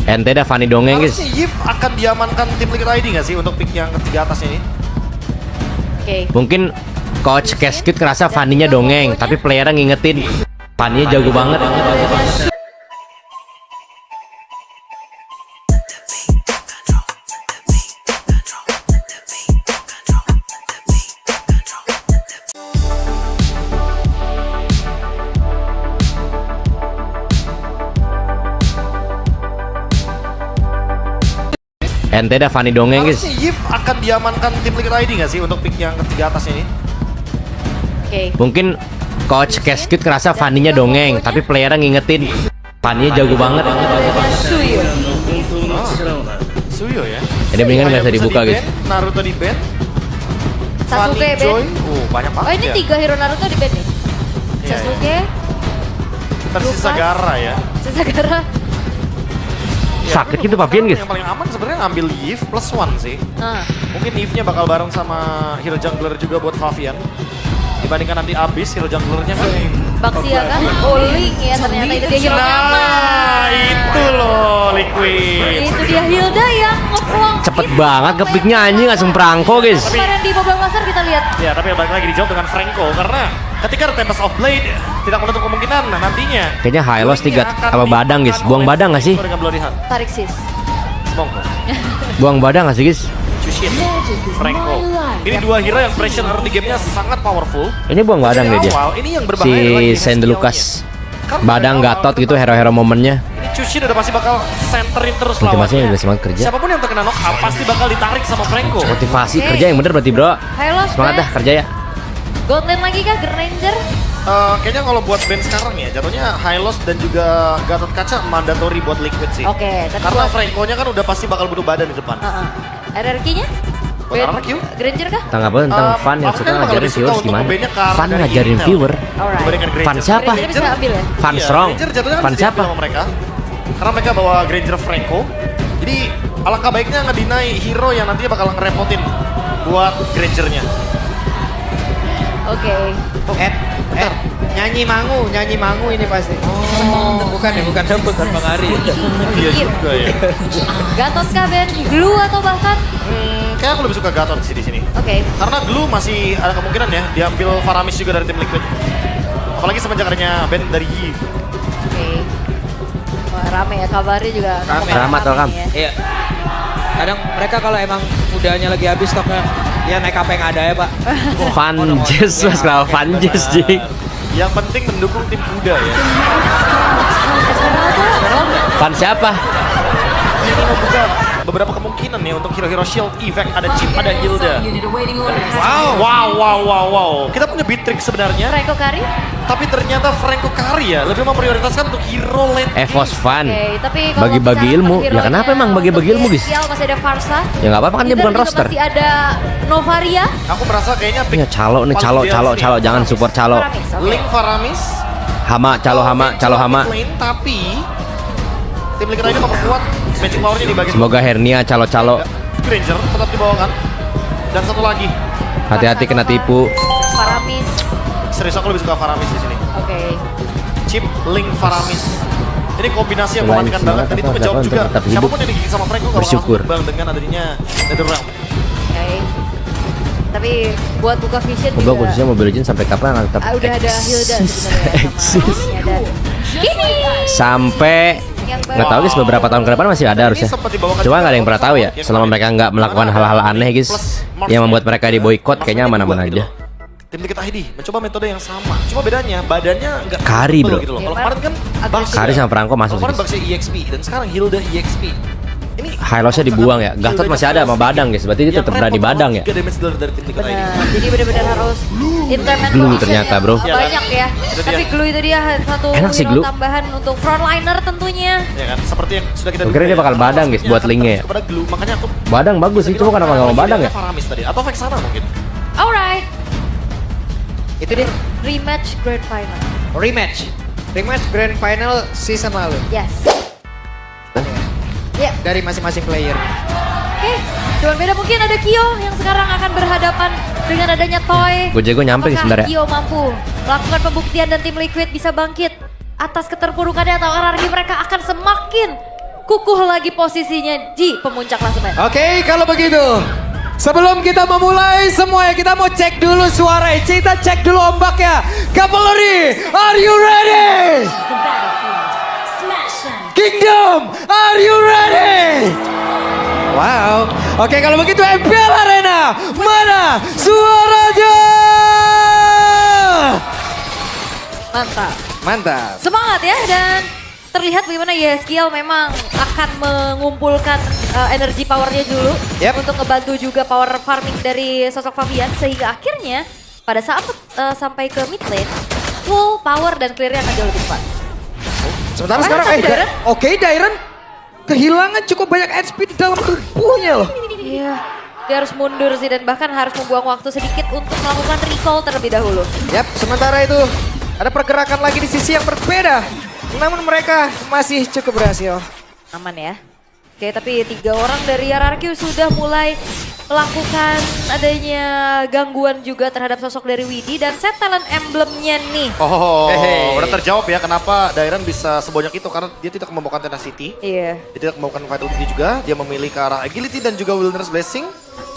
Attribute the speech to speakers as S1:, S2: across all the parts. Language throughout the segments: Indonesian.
S1: Ente dah Fanny dongeng guys.
S2: Harusnya Yves akan diamankan tim Liquid ID nggak sih untuk pick yang ketiga atas ini?
S3: Oke.
S1: Mungkin coach Cascade kerasa Fanny-nya dongeng, tapi playernya ngingetin Fanny-nya jago banget. Ente dah Fanny dongeng guys.
S2: Harusnya Yves akan diamankan tim Liquid ID nggak sih untuk pick yang ketiga atas ini?
S3: Oke.
S1: Mungkin coach Cascade kerasa Fanny-nya dongeng, tapi playernya ngingetin Fanny-nya jago banget.
S3: Suyo.
S2: Suyo ya.
S1: Ini mendingan nggak usah dibuka guys.
S2: Naruto di band.
S3: Sasuke
S2: Fanny Joy.
S3: band.
S2: Banyak banget
S3: Oh ini
S2: ya.
S3: 3 hero Naruto di band nih.
S2: Iya,
S3: Sasuke,
S2: Tersisa
S3: Lukas.
S2: Gara ya.
S3: Sasagara.
S2: Ya,
S1: Sakit
S2: menurut
S1: gitu Pavian,
S2: aku
S1: guys.
S2: Yang paling aman sebenarnya ngambil Yves plus one sih.
S3: Nah,
S2: Mungkin Yves-nya bakal bareng sama hero jungler juga buat Favian. Dibandingkan nanti abis hero junglernya kan.
S3: Baxia kan? Oling ya ternyata itu dia hero nyaman.
S2: Nah, itu loh Liquid.
S3: Itu dia Hilda yang ngeplong.
S1: Cepet banget ke picknya anjing, langsung perangko guys.
S3: Kemarin di Mobile Master kita lihat.
S2: Ya, tapi balik lagi dijawab dengan Franco karena ketika ada Tempest of Blade tidak menutup kemungkinan nantinya.
S1: Kayaknya high loss 3
S2: akan
S1: apa badang guys.
S2: dimakan
S1: Buang
S2: oleh
S1: badang gak sih?
S2: Franco dengan Bloody Hand.
S3: Tarik sis.
S2: Monggo.
S1: Buang badang gak sih guys?
S2: Cushin, Franco. Ini dua hero yang pressure early game-nya sangat powerful.
S1: Ini buang badang
S2: Dari
S1: deh dia.
S2: awal, ini yang berbahaya
S1: Si
S2: adalah game
S1: Sandy
S2: skill-nya.
S1: Lucas.
S2: Karena
S1: Badang
S2: dari awal
S1: Gatot
S2: kita
S1: gitu
S2: tahu,
S1: hero-hero momennya.
S2: Ini Cushin udah pasti bakal centerin terus
S1: Motivasinya
S2: lawannya.
S1: udah semangat kerja.
S2: Siapapun yang terkena knock out pasti bakal ditarik sama Franco.
S1: Motivasi
S3: Oke.
S1: kerja yang bener berarti bro.
S3: Halo,
S1: Semangat dah kerja ya.
S3: Godland lagi kah? Granger?
S2: Kayaknya kalau buat band sekarang ya, jatuhnya Hylos dan juga Gatot Kaca mandatory buat Liquid sih.
S3: Oke, tapi
S2: Karena
S3: buat-
S2: Franco-nya kan udah pasti bakal butuh badan di depan.
S3: RRQ-nya?
S2: Buat RRQ?
S3: Granger kah?
S1: Tanggapan tentang Fan yang
S2: aku
S1: suka
S2: kan bakal
S1: ngajarin
S2: lebih suka
S1: viewers
S2: untuk
S1: gimana?
S2: ngebandnya Kar
S1: Fan
S2: dari
S1: ngajarin
S2: Intel
S1: viewer.
S3: Alright.
S2: Dibandingkan Granger.
S1: Fan siapa?
S3: Granger bisa ambil ya?
S1: Fan
S2: Iya,
S1: strong.
S2: Granger jatuhnya kan
S1: Fan
S2: bisa
S1: siapa?
S2: diambil sama mereka. Karena mereka bawa Granger Franco. Jadi alangkah baiknya ngedinai hero yang nantinya bakal ngerepotin buat Grangernya.
S3: Oke.
S4: Nyanyi mangu ini pasti. Oh, bukan Bang Ari.
S2: Iya juga ya.
S3: Gatot kah Ben? Glue atau bahkan?
S2: Kayak aku lebih suka Gatot sih di sini.
S3: Oke.
S2: Karena Glue masih ada kemungkinan ya diambil Faramis juga dari tim Liquid. Apalagi semenjak adanya band dari Yves.
S3: Oke. Wah rame ya kabarnya juga.
S4: Rame.
S1: Selamat, welcome.
S3: ya.
S4: Iya. Kadang mereka kalau emang udahnya lagi habis stoknya, dia naik apa yang ada ya Pak.
S1: Fan Jazz mas kalau Fan Jazz jing.
S2: Yang penting mendukung tim kuda ya.
S1: Fan siapa?
S2: Ini membuka beberapa kemungkinan nih untuk hero-hero shield effect. Ada Chip, ada Hilda. Wow. Kita punya Beatrix sebenarnya,
S3: Franco Kari?
S2: tapi ternyata Franco Kari ya lebih memprioritaskan untuk hero lane.
S1: Evos Fan.
S3: Oke, tapi kalau
S1: Bagi-bagi
S3: bicara
S1: ilmu.
S3: untuk
S1: Ya kenapa
S3: hero-nya
S1: emang bagi-bagi
S3: untuk
S1: ilmu, guys?
S3: Inisial masih ada Farsa.
S1: Ya nggak apa-apa kan dia
S3: Kita
S1: bukan
S3: juga
S1: roster.
S3: Masih ada Novaria.
S2: Aku merasa kayaknya pick
S1: Ya calo nih calo
S2: paling
S1: calo
S2: ideal
S1: calo
S2: sini.
S1: jangan support calo.
S3: Faramis, oke.
S2: Link Faramis.
S1: Hama calo hama calo hama.
S2: Lane, tapi tim Liquid ID memperkuat magic power-nya di bagian
S1: Semoga hernia calo calo.
S2: Granger tetap dibawakan. Dan satu lagi,
S1: Hati-hati kena tipu.
S3: Faramis.
S2: serius aku lebih suka Faramis di sini.
S3: Oke.
S2: Chip, Link, Faramis. Ini kombinasi yang
S1: Selain
S2: mematikan
S1: semangat
S2: banget. Dan itu
S1: apa,
S2: menjawab
S1: untuk
S2: juga
S1: tetap hidup.
S2: siapapun yang digigit sama Franco gak bakal
S1: Bersyukur.
S2: langsung tumbang dengan adanya Netherrealm.
S3: Oke. Tapi buat buka vision
S1: Moga
S3: juga.
S1: khususnya Mobile Legends sampai kapan akan tetap
S3: Udah ada Hilda
S1: eksis.
S3: sebenarnya sama Faramisnya dan ini
S1: Sampai
S3: yang baru.
S1: nggak tahu guys beberapa tahun ke depan masih ada harusnya.
S2: Ini sempat dibawakan
S1: Cuma
S2: juga
S1: nggak ada yang pernah tahu ya.
S2: yang
S1: Selama
S2: kemarin.
S1: mereka nggak melakukan
S2: Mana
S1: hal-hal
S2: ada
S1: aneh guys
S2: plus Mars
S1: yang membuat mereka di boykot,
S2: Mars
S1: kayaknya
S2: ini
S1: aman-aman
S2: dua
S1: aja.
S2: gitu loh. Tim Liquid ID mencoba metode yang sama. Cuma bedanya badannya nggak
S1: Kari,
S2: tebel
S1: bro.
S2: gitu loh.
S3: Ya,
S2: Kalau kemarin kan
S3: agresif.
S2: Baxia.
S1: Kari sama Franco masuk
S2: Kalau kemarin
S1: sih.
S2: Baxia EXP dan sekarang Hilda EXP. Ini
S1: High loss-nya dibuang ya. Gatot masih ada sama Badang guys. Berarti dia
S2: Yang
S1: tetap berani
S2: repot
S1: Badang ya.
S2: 3 damage dari tim Liquid ID.
S3: Benar, jadi benar-benar harus internet
S1: Glue
S3: position
S1: ternyata,
S3: yang
S1: bro.
S3: banyak ya.
S2: Itu dia.
S3: Tapi glue itu dia satu
S1: Enak sih
S3: hero
S1: glue.
S3: tambahan untuk frontliner tentunya.
S2: Ya kan, seperti yang sudah kita
S1: Gua kira dia bakal
S2: Karena
S1: Badang, guys,
S2: maksudnya
S1: buat
S2: akan
S1: linknya
S2: terus
S1: ya.
S2: kepada Glue, makanya aku
S1: Badang bagus sih, cuma kenapa nggak mau Badang ya?
S2: Faramis tadi atau Vexana mungkin.
S3: Alright,
S4: Itu dia
S3: rematch grand final.
S4: rematch grand final season lalu
S3: Yes. Ya,
S4: dari masing-masing player.
S3: oke. Cuman beda mungkin ada Kyo yang sekarang akan berhadapan dengan adanya Toy.
S1: Gue jago nyampe
S3: Apakah
S1: sebenarnya.
S3: Kyo mampu melakukan pembuktian dan tim Liquid bisa bangkit atas keterpurukannya atau RRQ mereka akan semakin kukuh lagi posisinya di pemuncak klasemen.
S4: Oke, kalau begitu. Sebelum kita memulai semuanya, kita mau cek dulu suara. Kita cek dulu ombaknya. Cavalry, are you ready? Kingdom, are you ready? Wow. Oke, kalau begitu MPL Arena, mana suaranya?
S3: Mantap.
S4: Mantap.
S3: Semangat ya, dan terlihat bagaimana YSKL memang akan mengumpulkan energi powernya dulu
S4: Yep.
S3: untuk ngebantu juga power farming dari sosok Fabian, sehingga akhirnya pada saat sampai ke mid lane full power dan clearnya akan jauh lebih cepat.
S4: Sementara
S3: Apa
S4: sekarang
S3: tapi Dairon?
S4: Oke, Dairon kehilangan cukup banyak HP di dalam tubuhnya loh.
S3: Iya, dia harus mundur sih dan bahkan harus membuang waktu sedikit untuk melakukan recall terlebih dahulu.
S4: Yap, sementara itu ada pergerakan lagi di sisi yang berbeda. Namun mereka masih cukup berhasil.
S3: Aman ya. Oke, tapi 3 orang dari RRQ sudah mulai melakukan adanya gangguan juga terhadap sosok dari Widi dan set talent emblemnya nih.
S2: Oh,
S4: Hehe.
S2: udah terjawab ya kenapa Dairon bisa sebanyak itu, karena dia tidak membawakan tenacity.
S3: Iya.
S2: Dia tidak membawakan vitality juga, dia memilih ke arah agility dan juga wilderness blessing.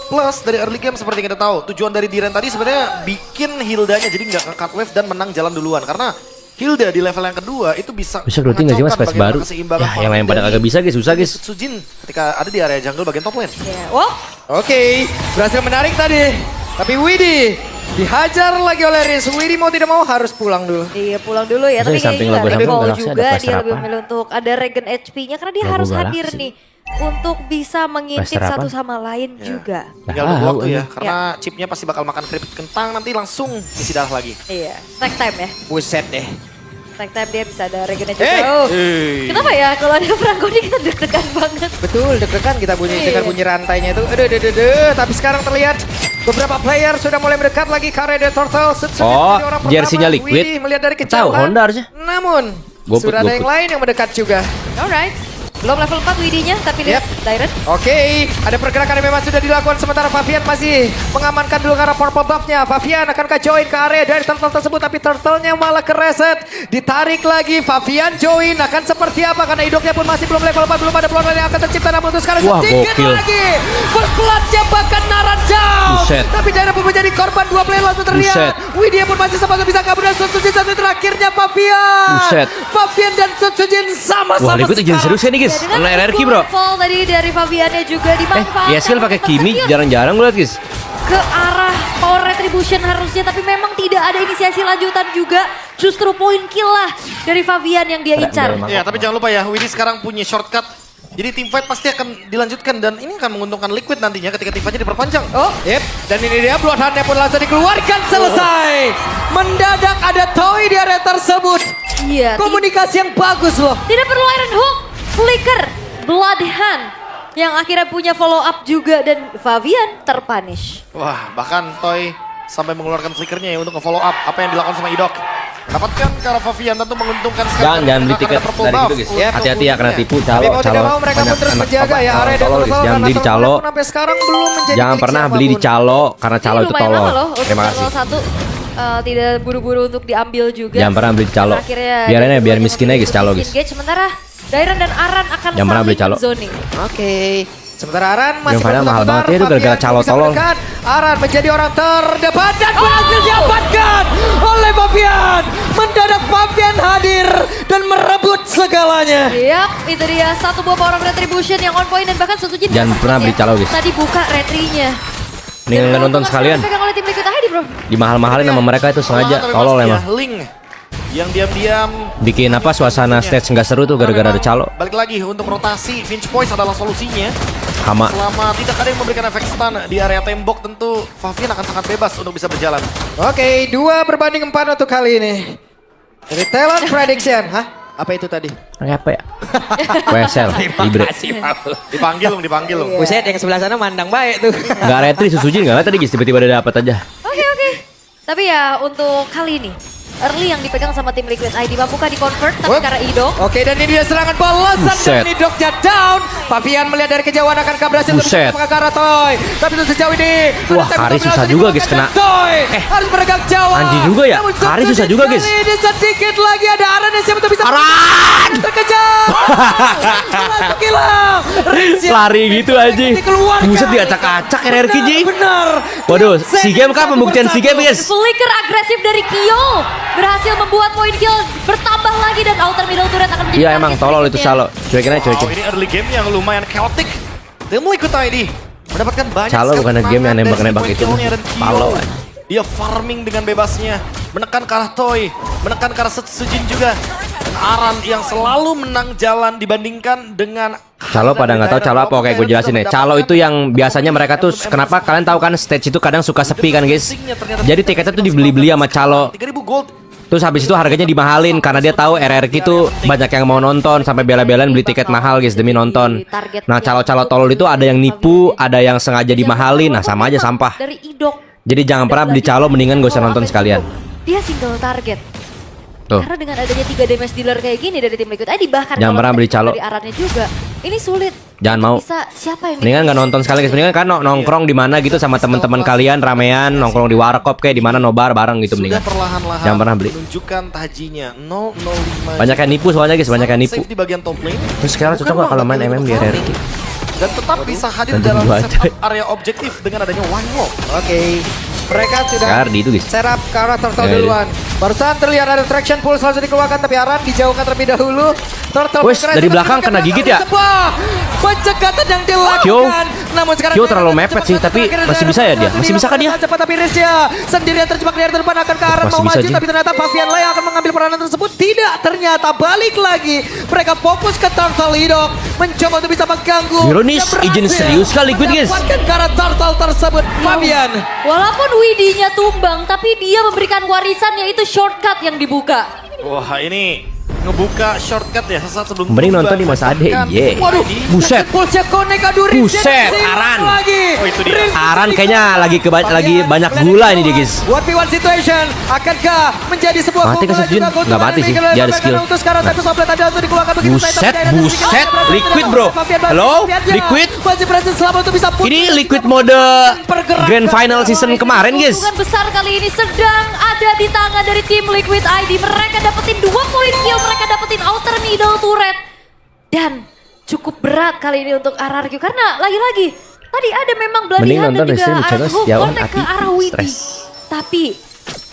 S2: Plus dari early game seperti yang kita tahu, tujuan dari Diren tadi sebenarnya bikin Hildanya jadi nggak nge-cut wave dan menang jalan duluan. Karena Hilda di level yang kedua itu bisa
S1: Bisa grouping nggak sih mas
S2: mengacaukan
S1: space baru?
S2: bagaimana keseimbangan
S1: Ya yang
S2: farming
S1: lain pada
S2: dari
S1: kagak bisa guys, susah guys.
S2: Sujin ketika ada di area jungle bagian top lane.
S3: Iya. Wow.
S4: Oke, berhasil menarik tadi. Tapi Widi dihajar lagi oleh Riz. Widi mau tidak mau harus pulang dulu.
S3: Iya, pulang dulu ya.
S1: Masa
S3: Tapi
S1: di samping
S3: kayaknya
S1: lagu
S3: recall
S1: Samsung Galaxy ada
S3: juga
S1: flash
S3: dia lebih
S1: serapan?
S3: memilih untuk ada regen HP-nya karena dia
S1: Lagu
S3: harus hadir
S1: Galaxy.
S3: nih untuk bisa mengintip
S1: Flash serapan?
S3: satu sama lain juga.
S2: Tinggal
S1: Tahu,
S2: nunggu waktu ya,
S1: iya.
S2: karena chipnya pasti bakal makan keripik kentang nanti langsung isi darah lagi.
S3: Iya, stack time ya.
S4: Buset deh.
S3: Stack time dia bisa ada regennya juga.
S4: Eh,
S3: Oh.
S2: Hey.
S3: Kenapa ya kalau ada Frangoni kita deg-degan banget.
S4: Betul, deg-degan kita bunyi
S3: Iya.
S4: dengan bunyi rantainya itu. Aduh. Tapi sekarang terlihat beberapa player sudah mulai mendekat lagi ke area The Turtle.
S1: Oh,
S4: Jadi orang
S1: jersey-nya
S4: pertama,
S1: Liquid.
S4: Widi melihat dari
S1: Tahu,
S4: kejauhan.
S1: Honda harusnya.
S4: Namun,
S1: Goput,
S4: sudah ada yang
S1: goput.
S4: lain yang mendekat juga.
S3: Alright. Belum level 4 Widinya, tapi lihat Dairon.
S4: Oke, ada pergerakan yang memang sudah dilakukan sementara Fabian masih mengamankan dulu karena purple buff-nya. Fabian akankah join ke area dari turtle tersebut tapi turtle-nya malah kereset. Ditarik lagi, Fabian join akan seperti apa karena hidupnya pun masih belum level 4, belum ada peluang yang akan tercipta namun untuk sekarang
S1: Wah,
S4: sedikit
S1: gokil.
S4: lagi. First blood-nya bahkan naran jauh.
S1: Buset.
S4: Tapi Daira pun menjadi korban, 2 player langsung terlihat.
S1: Buset.
S4: Widya pun masih sempat bisa kabur dan Sutsujin satu terakhirnya Fabian.
S1: Buset.
S4: Fabian dan Sutsujin sama-sama
S1: Wah Liquid izin
S4: sekarang.
S1: serius ya nih guys.
S3: Ya, dengan
S1: Oleh RRQ
S3: full
S1: bro.
S3: fall tadi dari Fabiannya juga dimanfaatkan.
S1: Ya skill pakai
S3: untuk
S1: Kimi
S3: secure
S1: jarang-jarang gue liat guys.
S3: ke arah power retribution harusnya, tapi memang tidak ada inisiasi lanjutan juga. Justru poin kill lah dari Fabian yang dia incar.
S1: Ada-
S2: Ya, tapi jangan lupa ya, Widi sekarang punya shortcut. Jadi team fight pasti akan dilanjutkan dan ini akan menguntungkan Liquid nantinya ketika team fightnya diperpanjang.
S4: Oh, yep. Dan ini dia bloodhound-nya pun langsung dikeluarkan, selesai. Mendadak ada toy di area tersebut.
S3: Iya,
S4: Komunikasi yang bagus loh.
S3: tidak perlu Iron Hook, Flicker, Bloodhound yang akhirnya punya follow up juga dan Fabian terpunish.
S2: Wah, bahkan Toy sampai mengeluarkan flickernya ya untuk nge-follow up apa yang dilakukan sama Idok. Dapatkan ke arah Fabian tentu menguntungkan sekali.
S1: Jangan beli
S2: Karena
S1: tiket
S2: ada purple
S1: dari
S2: buff
S1: itu guys.
S2: untuk
S1: Hati-hati ya kena
S2: unitnya.
S1: tipu
S4: Tapi
S1: calo
S4: mau tidak mau mereka pun terus menjaga ya area
S1: calo guys.
S4: Turtle
S1: Jangan beli di calo.
S4: sampai sekarang belum menjadi
S1: Jangan
S4: milik
S1: pernah beli di
S4: siapapun.
S1: calo karena calo
S3: Ini
S1: itu
S3: lumayan
S1: tolol.
S3: lama loh untuk
S1: Terima kasih.
S3: level 1 tidak buru-buru untuk diambil juga.
S1: Jangan pernah beli di calo.
S3: Akhirnya
S1: Biarin aja,
S3: dia
S1: biar
S3: juga
S1: miskin aja guys calo guys.
S3: engage, sementara Dairon dan Aran akan
S1: Jangan pernah beli calo.
S3: zoning.
S4: Oke. Sementara Aran masih
S1: Padahal mahal
S4: berputar-putar,
S1: banget ya itu gara-gara
S4: Fabian
S1: calo
S4: bisa
S1: tolol.
S4: mendekat. Aran menjadi orang terdepan dan berhasil diamankan oleh Fabian. Mendadak Fabian hadir dan merebut segalanya.
S3: Yap, itu dia satu buah power of retribution yang on point dan bahkan Sutsujin
S1: Jangan
S3: nggak
S1: pernah
S3: sempet
S1: beli calo, guys.
S3: Tadi buka retrinya.
S1: Nih nggak nonton sekalian.
S3: Pegang oleh tim Liquid ID bro.
S1: Dimahal-mahalin sama mereka itu sengaja.
S2: Tapi
S1: Tolol
S2: pasti
S1: emang.
S2: ya, Link yang diam-diam
S1: Bikin apa suasana stage nggak seru tuh gara-gara ada calo.
S2: Balik lagi untuk rotasi, Finch Poise adalah solusinya.
S1: Hama.
S2: Selama tidak ada yang memberikan efek stun di area tembok, tentu Fabian akan sangat bebas untuk bisa berjalan.
S4: Oke, 2-4 untuk kali ini. Dari talent prediction. Hah? Apa itu tadi?
S1: Kayak apa ya? WSL, Libre.
S2: Dipanggil dong, dipanggil dong.
S4: Buset, yang sebelah sana mandang baik tuh.
S1: Nggak retri susujin nggak tadi guys tiba-tiba ada dapat aja.
S3: Oke. Tapi ya untuk kali ini early yang dipegang sama tim Liquid ID. Mampukah di-convert tapi
S4: Wop.
S3: karena Ido.
S4: Oke, dan ini dia serangan balasan
S1: Buset.
S4: dan Idoknya down. Fabian melihat dari kejauhan akankah berhasil untuk
S1: Buset.
S4: menangkap ke arah Toy. Tapi untuk sejauh ini
S1: Wah,
S4: ada
S1: Kari
S4: tembakan
S1: susah
S4: berhasil
S1: juga, guys,
S4: dikeluarkan
S1: kena.
S4: Toy harus meregang jauh.
S1: Anjing juga ya,
S4: Namun
S1: Kari susah
S4: sulit
S1: juga, guys.
S4: sekali. Ini sedikit lagi ada Aran yang siap untuk bisa
S1: Aran!
S4: terkejar. Masuk hilang.
S1: Lari gitu anjing.
S4: Dikeluarkan.
S1: Buset diacak-acak RRQ Ji.
S4: Benar.
S1: Waduh, SEA Games kah pembuktian SEA Games guys?
S3: Flicker agresif dari Kyo berhasil membuat poin kill bertambah lagi dan outer middle turret akan menjadi
S1: Iya emang
S3: target
S1: tolol itu
S3: berikutnya.
S1: Salo. Cuekin aja
S2: Wow,
S1: cuekin.
S2: ini early game yang lumayan chaotic. Tim Liquid ID mendapatkan banyak
S1: Calo
S2: sekali
S1: bukannya game yang
S2: serangan
S1: nembak-nembak
S2: dari
S1: itu.
S2: point killnya dan Kyo.
S1: Palo.
S2: Dia farming dengan bebasnya, menekan ke arah Toy, menekan ke arah Sujin juga. Dan Aran yang selalu menang jalan dibandingkan dengan
S1: Calo pada nggak tahu Calo apa, oke gue jelasin nih. Calo itu yang biasanya mereka tuh kenapa kalian tahu kan stage itu kadang suka sepi kan guys. Jadi tiketnya tuh dibeli-beli sama Calo.
S2: 3000 gold.
S1: Terus habis itu harganya dimahalin karena dia tahu RRQ tuh banyak yang mau nonton sampai bela-belain beli tiket mahal guys demi nonton. Nah calo-calo tolol itu ada yang nipu, ada yang sengaja dimahalin. Nah sama aja sampah.
S3: Dari Idok.
S1: Jadi jangan pernah beli calo, mendingan gak usah nonton sekalian.
S3: Dia single target.
S1: Tuh.
S3: Karena dengan adanya 3 damage dealer kayak gini dari tim Liquid ID bahkan
S1: Jangan
S3: kalau
S1: pernah beli
S3: kita
S1: calo.
S3: dari Arannya juga. Ini sulit.
S1: Jangan mau.
S3: Bisa siapa yang
S1: Mendingan nggak nonton sekali guys. Mendingan kan nongkrong di mana gitu sama teman-teman kalian ramean, nongkrong di warkop kayak di mana nobar bareng gitu
S2: Sudah
S1: mendingan.
S2: perlahan-lahan
S1: Jangan pernah beli.
S2: menunjukkan tajinya 005.
S1: Banyak yang nipu soalnya guys, banyak yang nipu.
S2: Safe di bagian top lane.
S1: Terus sekarang cocok nggak kalau main MM di RRQ?
S2: Dan tetap bisa hadir
S1: Ganti
S2: dalam
S1: dua aja.
S2: setup area objektif dengan adanya one wall.
S4: Oke. Mereka sudah
S1: Gardi itu guys.
S4: serap ke arah Turtle
S1: Ya,
S4: duluan. Barusan terlihat ada traction pulse langsung dikeluarkan tapi Aran dijauhkan terlebih dahulu. Turtle
S1: Wes,
S4: bergerak
S1: dari
S4: dengan
S1: belakang kena gigit ya?
S4: Sebuah pencekatan yang dilakukan.
S1: Kyo.
S4: Namun sekarang
S1: Kyo terlalu mepet sih, tapi masih bisa ya dia? Masih bisa kah dia?
S4: Cepat tapi Rizya sendirian terjebak di area depan akan ke Aran
S1: Masih
S4: mau
S1: bisa,
S4: maju
S1: Ji.
S4: tapi ternyata Fabian Lai akan mengambil peranan tersebut. Tidak, ternyata balik lagi. Mereka fokus ke Turtle Idok mencoba untuk bisa mengganggu.
S1: Ironis,
S4: Dan
S1: izin
S4: berhasil
S1: serius kah Liquid, guys?
S4: mendapatkan ke arah Turtle tersebut Fabian.
S3: Walaupun Widinya tumbang tapi dia memberikan warisan yaitu shortcut yang dibuka.
S2: Wah ini ngebuka shortcut ya sesaat sebelum
S1: Mending
S2: tumbang.
S1: nonton di Mas Ade,
S2: Bahkan-
S1: ye.
S4: Waduh,
S1: Buset.
S4: pulsnya connect aduh Rizky
S1: Buset,
S4: dan
S1: Aran.
S4: lagi.
S2: Oh, itu dia.
S4: Rizky
S1: Aran
S4: sedikit.
S1: kayaknya lagi banyak gula ini dia guys.
S4: 1v1 situation akankah menjadi sebuah
S1: Mati ke
S4: pukulan
S1: Sejun?
S4: juga keuntungan
S1: Nggak mati
S4: dari
S1: sih,
S4: Miguel
S1: dia ada
S4: Alvarez
S1: skill.
S4: karena untuk sekarang tapi Soplet ada untuk dikeluarkan begitu
S1: Buset,
S4: saja, tapi ada
S1: buset,
S4: sedikit berhasil
S1: Liquid,
S4: dilakukan
S1: bro.
S4: oleh Fabian.
S1: Halo,
S4: Fabiannya
S1: Liquid.
S4: masih berhasil selamat untuk bisa putus.
S1: Ini Liquid mode
S4: Pergerakan.
S1: Grand Final season kemarin guys.
S3: Keuntungan besar kali ini sedang ada di tangan dari tim Liquid ID. Mereka dapetin 2 poin kill, mereka dapetin outer middle turret. Dan cukup berat kali ini untuk RRQ karena lagi-lagi tadi ada memang
S1: Mending
S3: Bloody Hand
S1: nonton
S3: dan juga
S1: Resident Channel
S3: Arrow
S1: sejauh
S3: connect ke
S1: hati,
S3: arah Widi.
S1: stres.
S3: Tapi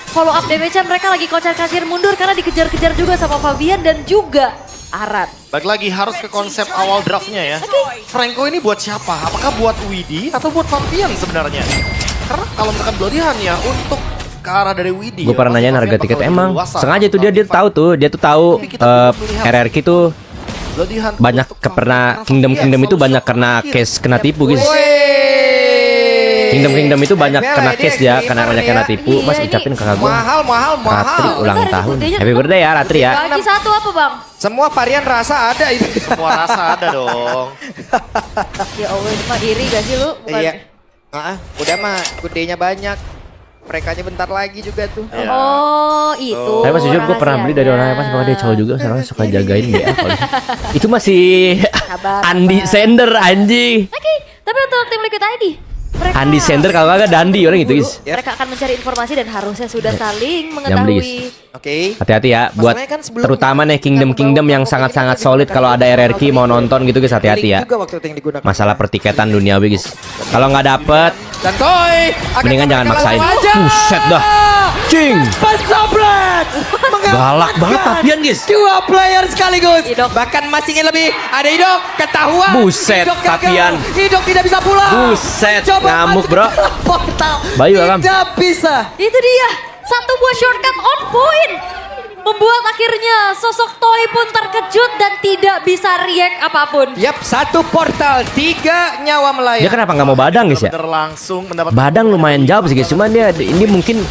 S3: follow up damage-nya mereka lagi kocar-kacir mundur karena dikejar-kejar juga sama Fabian dan juga Aran.
S2: Balik lagi harus ke konsep awal draftnya ya. Franco ini buat siapa? Apakah buat Widi atau buat Fabian sebenarnya? Karena kalau misalkan Bloody Hand ya untuk ke arah dari Widi.
S1: Gue pernah nanyain harga tiket emang. Sengaja tuh dia tahu tuh, dia tuh tahu RRQ tuh banyak pernah Kingdom itu banyak kena case kena tipu guys. Kingdom itu banyak kena case ya, kena banyak kena tipu. Mas ucapin kakak gue.
S4: Mahal.
S1: Ratri ulang
S3: Bentar,
S1: tahun.
S3: ikut dia.
S1: Happy birthday ya Ratri ya.
S3: Bagi satu apa bang?
S4: Semua varian rasa ada itu.
S2: Semua rasa ada dong.
S3: Ya Allah ini mah iri gak sih lu? Bukan.
S4: Iya. Udah mah kudenya banyak. Merekanya bentar lagi juga tuh.
S2: Iya.
S3: Oh itu.
S1: Tapi mas jujur gue pernah beli dari orang pas bahwa dia cowok juga, sekarang suka jagain dia. Itu masih
S3: Sabar,
S1: Andi
S3: sabar.
S1: Sender anjing.
S3: Oke, tapi untuk tim Liquid ID mereka,
S1: Andi Sender kalau kagak Dandi orang gitu guys.
S3: mereka akan mencari informasi dan harusnya sudah saling
S1: Jangan beli,
S3: mengetahui.
S4: Oke.
S1: Hati-hati ya buat
S4: Masalahnya kan sebelum
S1: terutama nih Kingdom yang sangat-sangat solid kalau ada RRQ mau nonton gitu guys, hati-hati ya.
S4: Link juga waktu itu yang digunakan.
S1: Masalah pertiketan duniawi guys. Kalau nggak dapet
S4: Dan Toy akan
S1: mendingan jangan
S4: mereka
S1: maksain.
S4: langsung aja.
S1: Buset dah. Cing.
S4: Pesoplet.
S1: Galak banget Fabian guys.
S4: Dua player sekaligus.
S3: Idok.
S4: Bahkan masih ingin lebih. Ada Idok ketahuan.
S1: Buset,
S4: Idok gagal.
S1: Fabian.
S4: Idok tidak bisa pulang.
S1: Buset,
S4: Coba
S1: ngamuk,
S4: maju
S1: bro.
S4: ke dalam portal.
S1: Bayu, welcome.
S4: Tidak bisa.
S3: Itu dia, satu buah shortcut on point. Membuat akhirnya sosok Toy pun terkejut dan tidak bisa react apapun.
S4: Yap, satu portal, 3 nyawa melayang.
S1: Dia kenapa nggak mau badang guys ya?
S2: Bener langsung mendapat
S1: Badang lumayan jauh sih guys. Cuman dia ini mungkin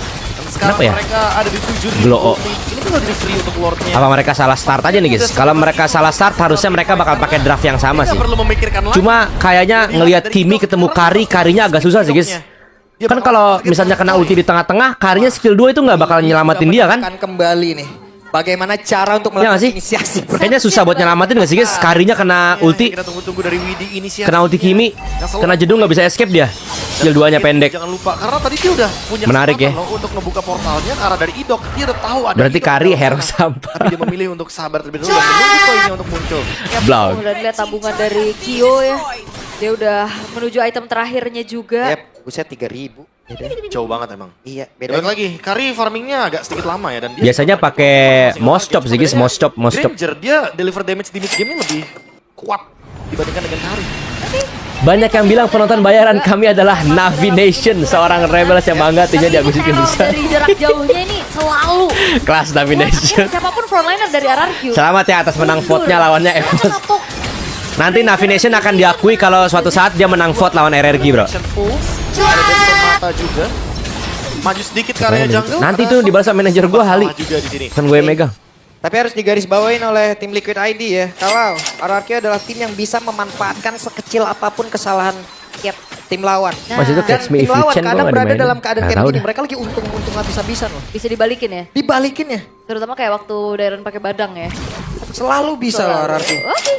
S2: sekarang
S1: kenapa ya?
S2: mereka ada di 7
S1: Glow.
S2: Ini kan udah free untuk Lordnya.
S1: apa mereka salah start aja nih guys. Kalau mereka salah start harusnya mereka bakal pakai draft yang sama
S2: Nggak
S1: sih.
S2: perlu memikirkan lagi.
S1: Cuma kayaknya ngelihat Kimi ketemu Karinya agak susah sih guys.
S2: Dia
S1: Kan
S2: bakal
S1: kalau
S2: target
S1: misalnya kena
S2: kali.
S1: ulti di tengah-tengah, Karinya skill 2 itu nggak bakal nyelamatin dia kan?
S4: Akan kembali nih. Bagaimana cara untuk
S1: Iya nggak
S4: melakukan
S1: sih?
S4: inisiasi?
S1: Kayaknya susah buat nyelamatin nggak sih guys? Karinya kena
S2: Iya,
S1: ulti,
S2: kita tunggu-tunggu dari Widi inisiasi.
S1: kena ulti Kimi, kena jedung nggak bisa escape dia. Skill 2-nya pendek.
S2: Jangan lupa karena tadi dia udah punya
S1: Menarik ya.
S2: kesempatan loh untuk ngebuka portalnya ke arah dari Idok. Dia udah tahu ada
S1: Berarti
S2: Idok
S1: Kari
S2: di dalam
S1: hero
S2: sana.
S1: sampah.
S2: Tapi dia memilih untuk sabar terlebih dahulu dan menunggu koinnya untuk muncul.
S1: Blog.
S3: Dan lihat tabungan dari Kyo ya. Dia udah menuju item terakhirnya juga.
S4: Yep, buset 3.000.
S2: Jauh banget emang.
S4: Iya,
S2: Beda
S4: beda
S2: lagi, Kari farmingnya agak sedikit lama ya dan dia
S1: Biasanya pakai mouse chop sih guys, mouse chop.
S2: Granger dia deliver damage di mid game-nya lebih kuat dibandingkan dengan Kari.
S1: Banyak yang bilang penonton bayaran kami adalah Navi Nation, seorang rebels yang bangga timnya
S3: Tapi ini
S1: diagusikan
S3: teror
S1: besar.
S3: dari jarak jauhnya ini selalu.
S1: Kelas Navi Nation.
S3: Siapapun frontliner dari RRQ.
S1: Selamat ya atas menang vote-nya lawannya Evos.
S3: Satu.
S1: Nanti Navi Nation akan diakui kalau suatu saat dia menang vote lawan RRQ bro.
S2: Action pulse, ada Benson mata juga. Maju sedikit ke area jungle.
S1: Nanti
S2: karena
S1: tuh dibalas sama manajer gua Hali.
S2: masalah juga di sini.
S1: Kan gue yang megang.
S4: Tapi harus digarisbawain oleh tim Liquid ID ya. Kalau RRQ adalah tim yang bisa memanfaatkan sekecil apapun kesalahan tiap tim lawan.
S1: Mas itu
S4: Dan
S1: catch me
S4: tim
S1: if you
S4: lawan
S1: can
S4: kadang
S1: kok nggak
S4: berada
S1: dimainin.
S4: dalam keadaan
S1: Nggak
S4: kayak
S1: tahu
S4: gini.
S1: dah.
S4: Mereka lagi untung habis-habisan loh.
S3: Bisa dibalikin ya.
S4: Dibalikinnya.
S3: Terutama kayak waktu Darren pakai badang ya.
S4: Selalu bisa loh RRQ.
S3: Oke.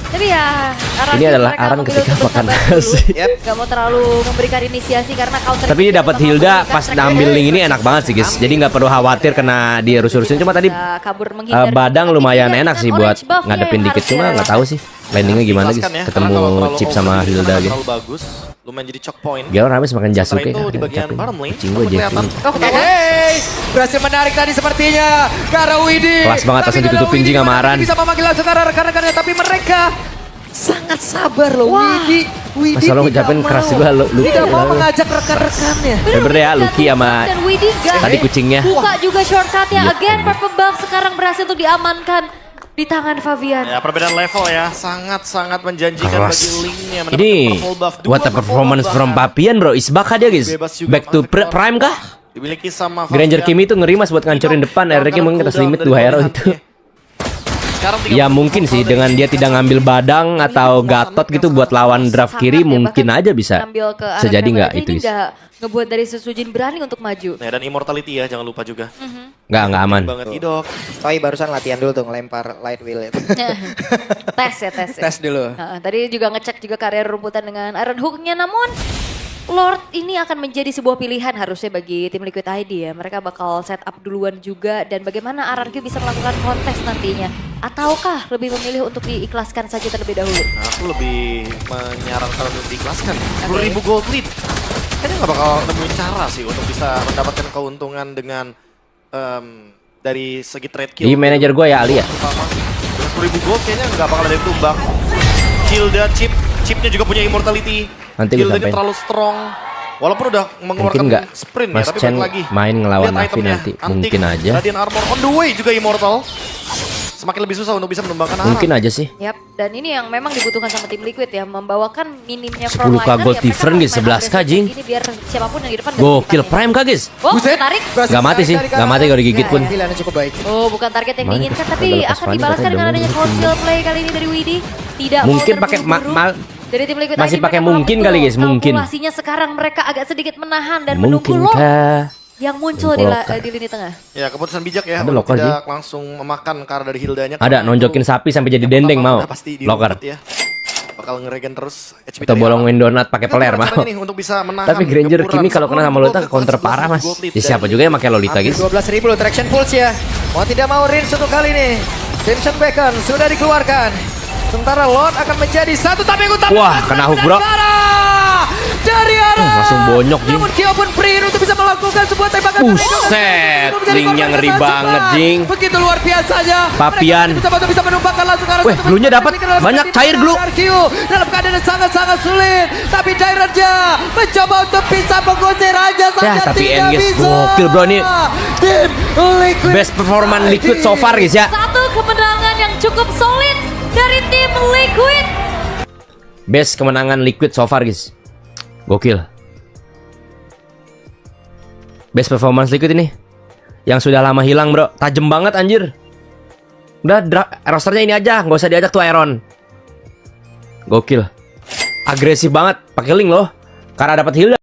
S3: Tapi ya RRQ
S1: Ini adalah
S3: mereka
S1: Aran
S3: memilih
S1: ketika
S3: untuk
S1: makan
S3: bersabar
S1: nasi.
S3: dulu.
S4: Yep.
S3: Gak mau terlalu memberikan inisiasi karena counter.
S1: Tapi dia dapat Hilda pas ambil link ini enak banget sih guys. Jadi nggak perlu khawatir kena dia rusuh-rusuhin. Cuma tadi
S3: kabur menghindar.
S1: Badang
S3: Tapi
S1: lumayan
S3: dia
S1: enak
S3: dengan
S1: sih buat
S3: orange buff-nya
S1: ngadepin
S3: yang
S1: dikit.
S3: harus
S1: Cuma
S3: dia
S1: nggak tahu sih landingnya gimana guys.
S2: Jelaskan ya,
S1: Ketemu
S2: karena kalau terlalu
S1: Chip sama
S2: over di
S1: Hilda
S2: sana
S1: gitu.
S2: terlalu bagus, lumayan jadi choke point.
S1: Gawon habis makan
S2: Sementara
S1: Jasuke
S2: itu
S1: kan.
S2: di bagian
S1: Capek.
S2: bottom lane,
S1: Kucing gue
S2: kelihatan
S1: Jeffrey.
S4: Hey, berhasil menarik tadi sepertinya Kara Widi.
S1: Kelas banget, langsung ditutupin Jing sama Aran.
S4: Bisa memanggil langsung karena tapi mereka sangat sabar loh Widi. Widi
S1: Masa lo
S4: tidak
S1: ngucapin
S4: mau.
S1: keras juga lo Lucky
S4: Tidak mau
S1: lah.
S4: mengajak rekan-rekannya.
S1: Bener ya Lucky sama
S3: dan Widi guys.
S1: tadi kucingnya.
S3: Buka juga shortcutnya
S1: Iya,
S3: again.
S1: iya.
S3: Purple buff sekarang berhasil untuk diamankan di tangan Fabian.
S2: Ya perbedaan level ya, sangat-sangat menjanjikan
S1: Keras.
S2: bagi linknya.
S1: Ini what a performance from Papian bro. Isbaka dia guys. Back to prime kah?
S2: Dimiliki sama
S1: Granger Kimi itu ngeri mas buat ngancurin depan. RRQ mungkin atas limit 2 hero itu. Ya mungkin sih dengan dia tidak ngambil badang atau gatot gitu buat lawan draft kiri mungkin aja bisa. Bisa jadi nggak itu.
S3: Ini nggak ngebuat dari Sesujin berani untuk maju.
S2: Nah, dan immortality ya, jangan lupa juga.
S1: Nggak aman.
S2: Banget Idok.
S4: Toy barusan latihan dulu tuh ngelempar light wheel itu.
S3: Tes ya.
S4: Tes dulu.
S3: Tadi juga ngecek juga karir rumputan dengan Iron Hook-nya, namun Lord ini akan menjadi sebuah pilihan harusnya bagi tim Liquid ID ya. Mereka bakal set up duluan juga dan bagaimana RRQ bisa melakukan kontes nantinya. Ataukah lebih memilih untuk diikhlaskan saja terlebih dahulu?
S2: Nah, aku lebih menyarankan untuk diikhlaskan. 10.000 gold lead. Kayaknya nggak bakal nemuin cara sih untuk bisa mendapatkan keuntungan dengan dari segi trade kill.
S1: Di manajer gue ya Ali ya.
S2: Pertama, dengan 10.000 gold kayaknya nggak bakal ada yang tumbang. Hilda chipnya juga punya immortality.
S1: Nanti gue
S2: Hilda ini
S1: sampein.
S2: terlalu strong. Walaupun udah mengeluarkan
S1: nggak
S2: sprint
S1: Mas
S2: ya, tapi
S1: Chen
S2: balik lagi.
S1: main ngelawan
S2: Lihat
S1: Navi
S2: itemnya.
S1: nanti.
S2: Antik,
S1: Mungkin aja.
S2: Radiant Armor on the way juga immortal. Semakin lebih susah untuk bisa menumbangkan Aran.
S1: Mungkin aja sih.
S3: Yap, dan ini yang memang dibutuhkan sama tim Liquid ya, membawakan minimnya
S1: 10K
S3: frontliner,
S1: gold
S3: ya,
S1: different
S3: mereka
S1: guys,
S3: harus main
S1: 11K,
S3: agresif
S1: Jing.
S3: ini biar siapapun yang di depan
S1: Gokil prime kah guys?
S3: Oh, tarik.
S1: Nggak mati sih, nggak mati kalau digigit pun.
S4: Pilihannya cukup baik.
S3: Oh, bukan target yang
S1: Mana
S3: diinginkan,
S1: tuh?
S3: tapi
S1: Kalau lepas
S3: akan
S1: Fanny
S3: dibalaskan
S1: katanya
S3: dengan
S1: udah
S3: adanya
S1: mau
S3: conceal play kali ini dari Widi. Tidak
S1: Mungkin
S3: mau
S1: pakai
S3: terburu-buru. Dari tim Liquid
S1: masih
S3: ID
S1: pakai
S3: mereka
S1: mungkin
S3: tahu
S1: kali,
S3: betul
S1: guys, mungkin.
S3: kalkulasinya sekarang mereka agak sedikit menahan dan menunggu Lord
S1: Mungkinkah?
S3: yang muncul di, di lini tengah.
S2: Ya keputusan bijak ya
S1: Ada
S2: untuk
S1: locker,
S2: tidak langsung memakan Kara dari Hildanya.
S1: Ada nonjokin sapi sampai jadi dendeng mau.
S2: Pasti
S1: Locker.
S2: ya. Bakal ngeregen terus HP
S1: Atau
S2: dari
S1: bolongin donat pakai peler mau.
S2: Caranya nih untuk bisa menahan
S1: Tapi Granger
S2: gempuran
S1: Kimi kalau kena sama
S2: 10.000
S1: Lolita
S2: gold
S1: counter
S2: lead,
S1: parah mas.
S2: 11.000 gold lead
S1: Ya, siapa
S2: dari-
S1: juga yang pakai Lolita guys?
S4: 12.000 loh traction pulse ya. Mau tidak mau Rins untuk kali ini. Crimson Beacon sudah dikeluarkan. Sementara Lord akan menjadi satu tapi utama.
S1: Wah, kena hook, bro.
S4: Dari arah.
S1: Langsung bonyok, Jing.
S4: Namun Kyo pun free untuk bisa melakukan sebuah tembakan.
S1: Buset, linknya ngeri banget, Jing.
S4: Begitu luar biasanya.
S1: Papian.
S4: Mereka bisa menumpahkan langsung ke arah
S1: Weh,
S4: satu
S1: glue-nya
S4: menit.
S1: dapat.
S4: Ini adalah
S1: Banyak,
S4: menjadi
S1: cair glue.
S4: RRQ dalam keadaan yang sangat-sangat sulit. Tapi Dairatnya mencoba untuk bisa mengusir aja saja
S1: Ya, tapi
S4: tidak
S1: Engage
S4: bisa.
S1: gokil, bro, ini.
S4: Tim Liquid
S1: Best performance Liquid so far guys ya.
S3: Satu kemenangan yang cukup solid dari tim Liquid.
S1: Best kemenangan Liquid so far guys. Gokil. Best performance Liquid ini. Yang sudah lama hilang bro. Tajem banget anjir. Udah rosternya ini aja. Nggak usah diajak tuh Iron. Gokil. Agresif banget. Pakai link loh. Karena dapat heal